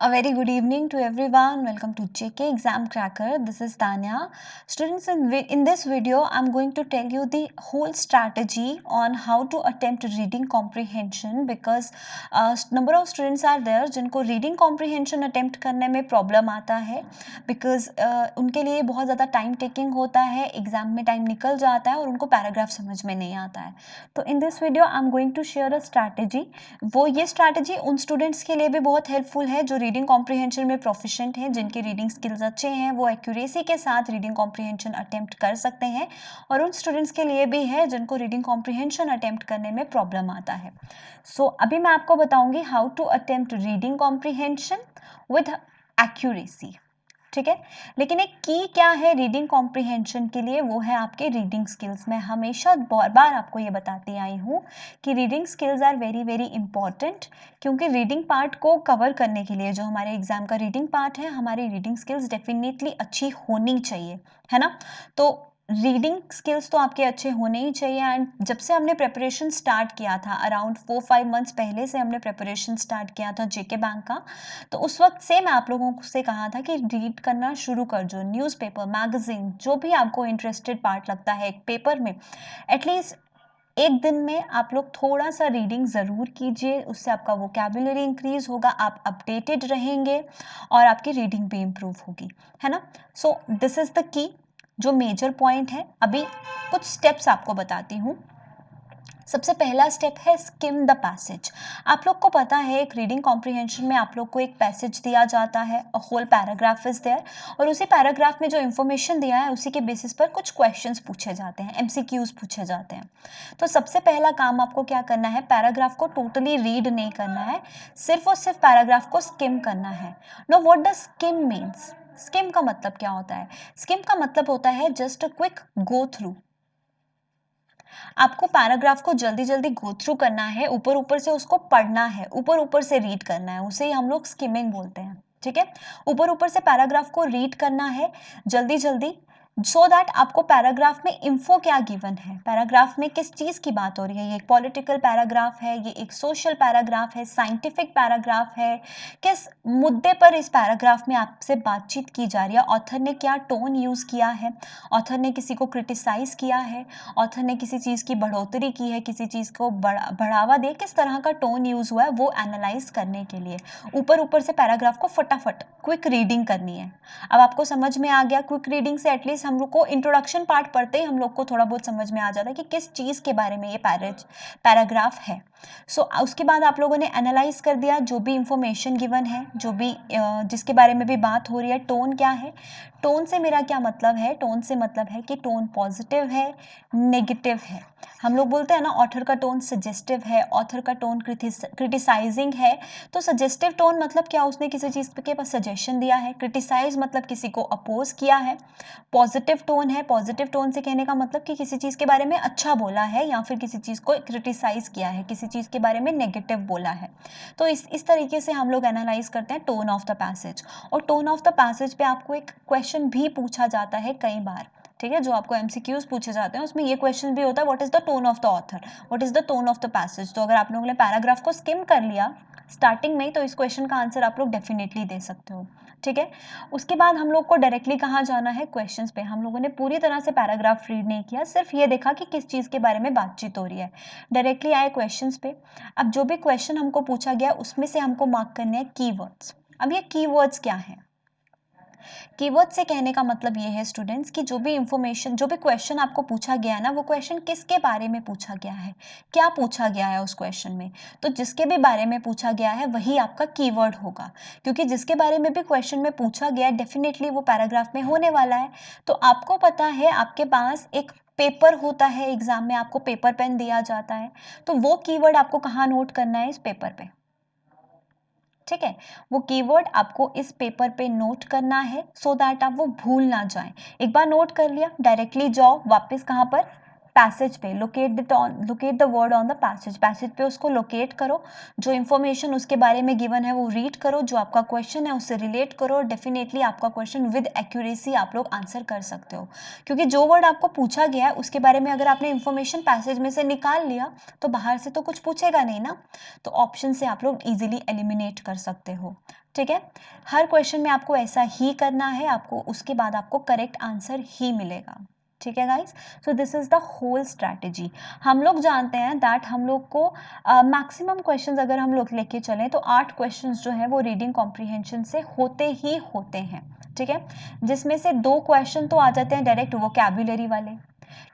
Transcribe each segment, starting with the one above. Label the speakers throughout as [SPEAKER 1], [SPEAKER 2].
[SPEAKER 1] A very good evening to everyone. Welcome to JK Exam Cracker. This is Tanya. Students, in this video, I'm going to tell you the whole strategy on how to attempt reading comprehension because number of students are there जिनको reading comprehension attempt करने में problem आता है because उनके लिए बहुत ज़्यादा time taking होता है, exam में time निकल जाता है और उनको paragraph समझ में नहीं आता है. तो in this video, I'm going to share a strategy. वो ये स्ट्रैटेजी उन स्टूडेंट्स के लिए भी बहुत हेल्पफुल है जो रीडिंग कॉम्प्रिहेंशन में प्रोफिशिएंट हैं, जिनकी रीडिंग स्किल्स अच्छे हैं, वो एक्यूरेसी के साथ रीडिंग कॉम्प्रिहेंशन अटेम्प्ट कर सकते हैं, और उन स्टूडेंट्स के लिए भी है जिनको रीडिंग कॉम्प्रिहेंशन अटेम्प्ट करने में प्रॉब्लम आता है. अभी मैं आपको बताऊंगी how to attempt reading comprehension with accuracy. ठीक है, लेकिन एक की क्या है रीडिंग कॉम्प्रिहेंशन के लिए, वो है आपके रीडिंग स्किल्स. मैं हमेशा बार बार आपको ये बताती आई हूँ कि reading skills are very very important, क्योंकि रीडिंग पार्ट को कवर करने के लिए जो हमारे एग्जाम का रीडिंग पार्ट है, हमारी रीडिंग स्किल्स डेफिनेटली अच्छी होनी चाहिए, है ना. तो रीडिंग स्किल्स तो आपके अच्छे होने ही चाहिए. एंड जब से हमने प्रिपरेशन स्टार्ट किया था, अराउंड 4-5 मंथ्स पहले से हमने प्रिपरेशन स्टार्ट किया था जेके बैंक का, तो उस वक्त से मैं आप लोगों से कहा था कि रीड करना शुरू कर दो. न्यूज़पेपर, मैगजीन, जो भी आपको इंटरेस्टेड पार्ट लगता है एक पेपर में, एटलीस्ट एक दिन में आप लोग थोड़ा सा रीडिंग ज़रूर कीजिए. उससे आपका वोकैबुलरी इंक्रीज होगा, आप अपडेटेड रहेंगे और आपकी रीडिंग भी इम्प्रूव होगी, है ना. दिस इज़ द की, जो मेजर पॉइंट है. अभी कुछ स्टेप्स आपको बताती हूँ. सबसे पहला स्टेप है स्किम द पैसेज. आप लोग को पता है एक रीडिंग कॉम्प्रिहेंशन में आप लोग को एक पैसेज दिया जाता है, a whole paragraph is there, और उसी पैराग्राफ में जो इन्फॉर्मेशन दिया है उसी के बेसिस पर कुछ क्वेश्चंस पूछे जाते हैं, एमसीक्यूज पूछे जाते हैं. तो सबसे पहला काम आपको क्या करना है, पैराग्राफ को टोटली रीड नहीं करना है, सिर्फ और सिर्फ पैराग्राफ को स्किम करना है. No, what does skim means? Skim का मतलब क्या होता है? स्किम का मतलब होता है just a quick go through. आपको पैराग्राफ को जल्दी जल्दी गो थ्रू करना है, ऊपर ऊपर से उसको पढ़ना है, ऊपर ऊपर से रीड करना है, उसे ही हम लोग स्किमिंग बोलते हैं. ठीक है, ऊपर ऊपर से पैराग्राफ को रीड करना है जल्दी जल्दी, सो दैट आपको पैराग्राफ में इंफो क्या गिवन है, पैराग्राफ में किस चीज की बात हो रही है. ये एक पॉलिटिकल पैराग्राफ है, ये एक सोशल पैराग्राफ है, साइंटिफिक पैराग्राफ है, किस मुद्दे पर इस पैराग्राफ में आपसे बातचीत की जा रही है, ऑथर ने क्या टोन यूज किया है, ऑथर ने किसी को क्रिटिसाइज किया है, ऑथर ने किसी चीज़ की बढ़ोतरी की है, किसी चीज़ को बढ़ावा दे, किस तरह का टोन यूज़ हुआ है, वो एनालाइज करने के लिए ऊपर ऊपर से पैराग्राफ को फटाफट क्विक रीडिंग करनी है. अब आपको समझ में आ गया, क्विक रीडिंग से एटलीस्ट हम लोग को इंट्रोडक्शन पार्ट पढ़ते ही हम लोग को थोड़ा बहुत समझ में आ जाता है कि किस चीज़ के बारे में ये पैराग्राफ है. उसके बाद आप लोगों ने एनालाइज कर दिया जो भी इंफॉर्मेशन गिवन है, जो भी जिसके बारे में भी बात हो रही है. टोन क्या है? टोन से मेरा क्या मतलब है? टोन से मतलब है कि टोन पॉजिटिव है, नेगेटिव है. हम लोग बोलते हैं ना, ऑथर का टोन सजेस्टिव है, ऑथर का टोन क्रिटिसाइजिंग है. तो सजेस्टिव टोन मतलब क्या, उसने किसी चीज़ के पास सजेशन दिया है. क्रिटिसाइज मतलब किसी को अपोज किया है. पॉजिटिव टोन है, पॉजिटिव टोन से कहने का मतलब कि किसी चीज़ के बारे में अच्छा बोला है, या फिर किसी चीज़ को क्रिटिसाइज किया है, किसी चीज़ के बारे में नेगेटिव बोला है. तो इस तरीके से हम लोग एनालाइज करते हैं टोन ऑफ द पैसेज. और टोन ऑफ द पैसेज पे आपको एक क्वेश्चन भी पूछा जाता है कई बार. ठीक है, जो आपको एमसीक्यूज पूछे जाते हैं उसमें ये क्वेश्चन भी होता है, what is the tone of the author, what is the tone of the passage. तो अगर आप लोगों ने पैराग्राफ को स्किम कर लिया स्टार्टिंग में, तो इस क्वेश्चन का आंसर आप लोग डेफिनेटली दे सकते हो. ठीक है, उसके बाद हम लोग को डायरेक्टली कहाँ जाना है, क्वेश्चंस पे. हम लोगों ने पूरी तरह से पैराग्राफ रीड नहीं किया, सिर्फ ये देखा कि किस चीज़ के बारे में बातचीत हो रही है. डायरेक्टली आए क्वेश्चंस पे. अब जो भी क्वेश्चन हमको पूछा गया उसमें से हमको मार्क करने हैं कीवर्ड्स. अब ये कीवर्ड्स क्या है? कीवर्ड से कहने का मतलब ये है स्टूडेंट्स कि जो भी इंफॉर्मेशन, जो भी क्वेश्चन आपको पूछा गया है ना, वो क्वेश्चन किसके बारे में पूछा गया है, क्या पूछा गया है उस क्वेश्चन में. तो जिसके भी बारे में पूछा गया है वही आपका कीवर्ड होगा, क्योंकि जिसके बारे में भी क्वेश्चन में पूछा गया है डेफिनेटली वो पैराग्राफ में होने वाला है. तो आपको पता है आपके पास एक पेपर होता है, एग्जाम में आपको पेपर पेन दिया जाता है, तो वो कीवर्ड आपको कहाँ नोट करना है, इस पेपर पे. ठीक है, वो कीवर्ड आपको इस पेपर पे नोट करना है, सो दैट आप वो भूल ना जाएं. एक बार नोट कर लिया, डायरेक्टली जाओ वापस कहाँ पर, पैसेज पे locate the word on the passage पे उसको लोकेट करो, जो इन्फॉर्मेशन उसके बारे में गिवन है वो रीड करो, जो आपका क्वेश्चन है उससे रिलेट करो और डेफिनेटली आपका क्वेश्चन विद एक्यूरेसी आप लोग आंसर कर सकते हो, क्योंकि जो वर्ड आपको पूछा गया है उसके बारे में अगर आपने इन्फॉर्मेशन पैसेज में से निकाल लिया तो बाहर से तो कुछ पूछेगा नहीं ना, तो ऑप्शन से आप लोग इजीली एलिमिनेट कर सकते हो। ठीक है, हर क्वेश्चन में आपको ऐसा ही करना है, आपको उसके बाद आपको करेक्ट आंसर ही मिलेगा। ठीक है guys, so this is the whole strategy. हम लोग जानते हैं दैट हम लोग को मैक्सिमम क्वेश्चंस अगर हम लोग लेके चलें तो 8 क्वेश्चंस जो है वो रीडिंग कॉम्प्रिहेंशन से होते ही होते हैं। ठीक है, जिसमें से 2 क्वेश्चन तो आ जाते हैं डायरेक्ट वोकैबुलरी वाले,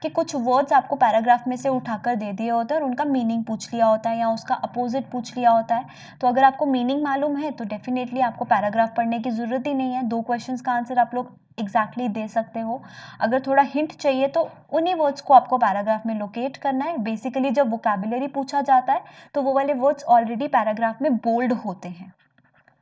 [SPEAKER 1] कि कुछ वर्ड्स आपको पैराग्राफ में से उठाकर दे दिए होते हैं और उनका मीनिंग पूछ लिया होता है या उसका अपोजिट पूछ लिया होता है। तो अगर आपको मीनिंग मालूम है तो डेफिनेटली आपको पैराग्राफ पढ़ने की ज़रूरत ही नहीं है, 2 क्वेश्चंस का आंसर आप लोग एग्जैक्टली दे सकते हो। अगर थोड़ा हिंट चाहिए तो उन्हीं वर्ड्स को आपको पैराग्राफ में लोकेट करना है। बेसिकली जब वोकैबुलरी पूछा जाता है तो वो वाले वर्ड्स ऑलरेडी पैराग्राफ में बोल्ड होते हैं।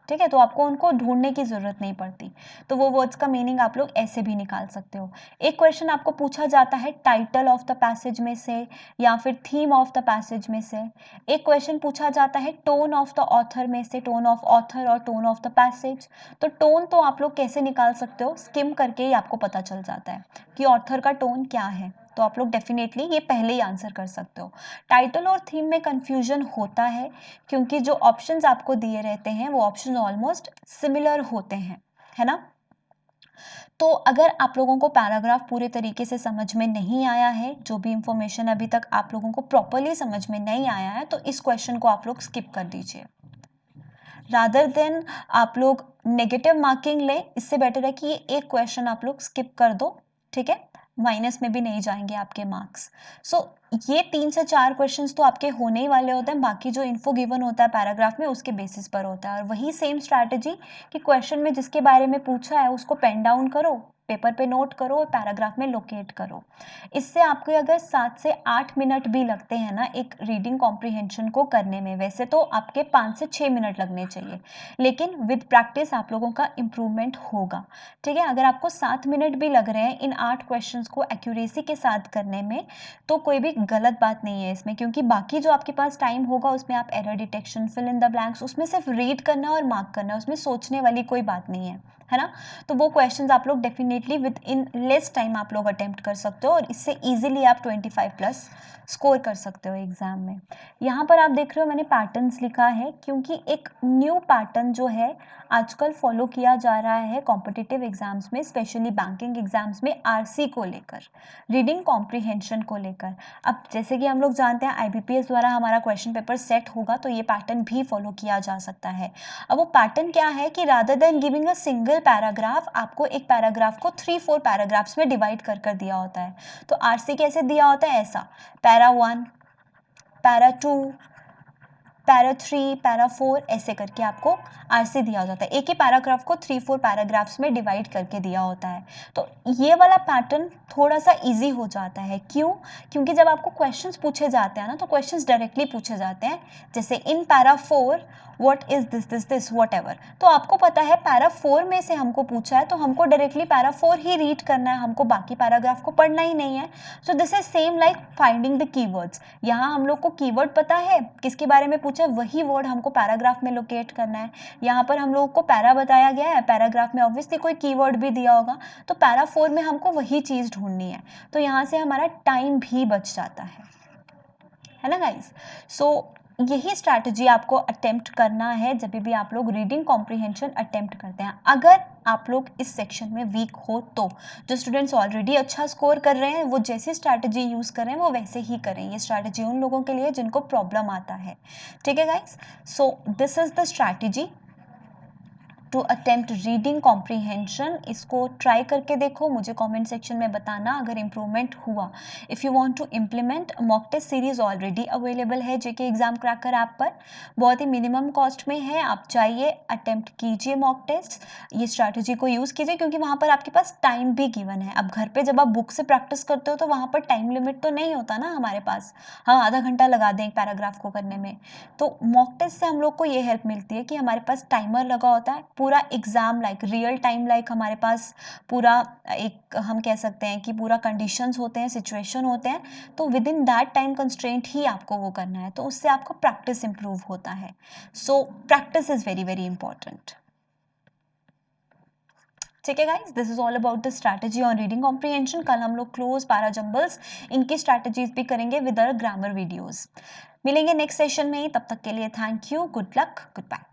[SPEAKER 1] ठीक है, तो आपको उनको ढूंढने की जरूरत नहीं पड़ती, तो वो वर्ड्स का मीनिंग आप लोग ऐसे भी निकाल सकते हो। एक क्वेश्चन आपको पूछा जाता है टाइटल ऑफ द पैसेज में से या फिर थीम ऑफ द पैसेज में से। एक क्वेश्चन पूछा जाता है टोन ऑफ द ऑथर में से, टोन ऑफ ऑथर और टोन ऑफ द पैसेज। तो टोन तो आप लोग कैसे निकाल सकते हो, स्किम करके ही आपको पता चल जाता है कि ऑथर का टोन क्या है, तो आप लोग डेफिनेटली ये पहले ही आंसर कर सकते हो। टाइटल और थीम में कंफ्यूजन होता है क्योंकि जो ऑप्शंस आपको दिए रहते हैं वो ऑप्शन ऑलमोस्ट सिमिलर होते हैं, है ना। तो अगर आप लोगों को पैराग्राफ पूरे तरीके से समझ में नहीं आया है, जो भी इंफॉर्मेशन अभी तक आप लोगों को प्रॉपरली समझ में नहीं आया है, तो इस क्वेश्चन को आप लोग स्किप कर दीजिए। रादर देन आप लोग नेगेटिव मार्किंग लें, इससे बेटर है कि ये एक क्वेश्चन आप लोग स्किप कर दो। ठीक है, माइनस में भी नहीं जाएंगे आपके मार्क्स। सो ये 3 से 4 क्वेश्चंस तो आपके होने ही वाले होते हैं, बाकी जो इन्फो गिवन होता है पैराग्राफ में उसके बेसिस पर होता है। और वही सेम स्ट्रैटेजी कि क्वेश्चन में जिसके बारे में पूछा है उसको पेन डाउन करो, पेपर पे नोट करो और पैराग्राफ में लोकेट करो। इससे आपको अगर 7 से 8 मिनट भी लगते हैं ना एक रीडिंग कॉम्प्रिहेंशन को करने में, वैसे तो आपके 5 से 6 मिनट लगने चाहिए, लेकिन विद प्रैक्टिस आप लोगों का इम्प्रूवमेंट होगा। ठीक है, अगर आपको 7 मिनट भी लग रहे हैं इन 8 क्वेश्चंस को एक्यूरेसी के साथ करने में, तो कोई भी गलत बात नहीं है इसमें, क्योंकि बाकी जो आपके पास टाइम होगा उसमें आप error detection, fill in the blanks, उसमें सिर्फ रीड करना और मार्क करना है, उसमें सोचने वाली कोई बात नहीं है ना। तो वो क्वेश्चंस आप लोग definitely with in less time आप लोग अटेम्प्ट कर सकते हो और इससे इजीली आप 25 प्लस स्कोर कर सकते हो एग्जाम में। यहाँ पर आप देख रहे हो मैंने पैटर्न्स लिखा है, क्योंकि एक न्यू पैटर्न जो है आजकल फॉलो किया जा रहा है कॉम्पिटिटिव एग्जाम्स में, स्पेशली बैंकिंग एग्जाम्स में, आरसी को लेकर, रीडिंग कॉम्प्रिहेंशन को लेकर। अब जैसे कि हम लोग जानते हैं आईबीपीएस द्वारा हमारा क्वेश्चन पेपर सेट होगा, तो ये पैटर्न भी फॉलो किया जा सकता है। अब वो पैटर्न क्या है कि rather than giving a single paragraph, आपको एक पैराग्राफ को 3-4 पैराग्राफ्स में डिवाइड कर दिया होता है। तो आरसी कैसे दिया होता है, ऐसा पैरा 1, पैरा 2, पैरा 3, पैरा 4, ऐसे करके आपको आरसी दिया जाता है। एक ही पैराग्राफ को 3-4 पैराग्राफ्स में डिवाइड करके दिया होता है। तो ये वाला पैटर्न थोड़ा सा इजी हो जाता है, क्यों, क्योंकि जब आपको क्वेश्चंस पूछे जाते हैं ना, तो क्वेश्चंस डायरेक्टली पूछे जाते हैं, जैसे in para 4 what is this what ever. तो आपको पता है पैरा 4 में से हमको पूछा है, तो हमको डायरेक्टली पैरा 4 ही रीड करना है, हमको बाकी पैराग्राफ को पढ़ना ही नहीं है। सो this is same like finding the keywords. यहाँ हम लोग को कीवर्ड पता है, किसके बारे में पूछा है, वही वर्ड हमको पैराग्राफ में लोकेट करना है। यहाँ पर हम लोग को पैरा बताया गया है, पैराग्राफ में ऑब्वियसली कोई कीवर्ड भी दिया होगा, तो पैरा 4 में हमको वही चीज ढूंढनी है। तो यहाँ से हमारा टाइम भी बच जाता है ना गाइस। सो यही स्ट्रैटेजी आपको अटेम्प्ट करना है जब भी आप लोग रीडिंग कॉम्प्रिहेंशन अटेम्प्ट करते हैं। अगर आप लोग इस सेक्शन में वीक हो तो जो स्टूडेंट्स ऑलरेडी अच्छा स्कोर कर रहे हैं वो जैसी स्ट्रैटेजी यूज कर रहे हैं वो वैसे ही करें। ये स्ट्रैटेजी उन लोगों के लिए जिनको प्रॉब्लम आता है। ठीक है guys, so this is the strategy to attempt reading comprehension. इसको ट्राई करके देखो, मुझे कमेंट सेक्शन में बताना अगर इम्प्रूवमेंट हुआ। If you want to implement, mock test series already available है जेके एग्जाम क्रैकर ऐप पर, बहुत ही मिनिमम कॉस्ट में है। आप चाहिए अटेम्प्ट कीजिए मॉक टेस्ट, ये स्ट्रैटेजी को यूज़ कीजिए, क्योंकि वहाँ पर आपके पास टाइम भी गिवन है। अब घर पे जब आप बुक से प्रैक्टिस करते हो तो वहाँ पर टाइम लिमिट तो नहीं होता ना हमारे पास, हाँ आधा घंटा लगा दें एक पैराग्राफ को करने में। तो मॉक टेस्ट से हम लोग को ये हेल्प मिलती है कि हमारे पास टाइमर लगा होता है, पूरा exam like real time like हमारे पास पूरा एक हम कह सकते हैं कि पूरा कंडीशंस होते हैं, सिचुएशन होते हैं, तो within that time constraint ही आपको वो करना है, तो उससे आपका प्रैक्टिस इंप्रूव होता है। So practice is very very important. ठीक है guys, this is all about the strategy on reading comprehension. कल हम लोग क्लोज, पैरा जंबल्स, इनकी स्ट्रैटेजीज भी करेंगे विद आवर ग्रामर वीडियोस। मिलेंगे नेक्स्ट सेशन में, तब तक के लिए thank you, good luck, good bye.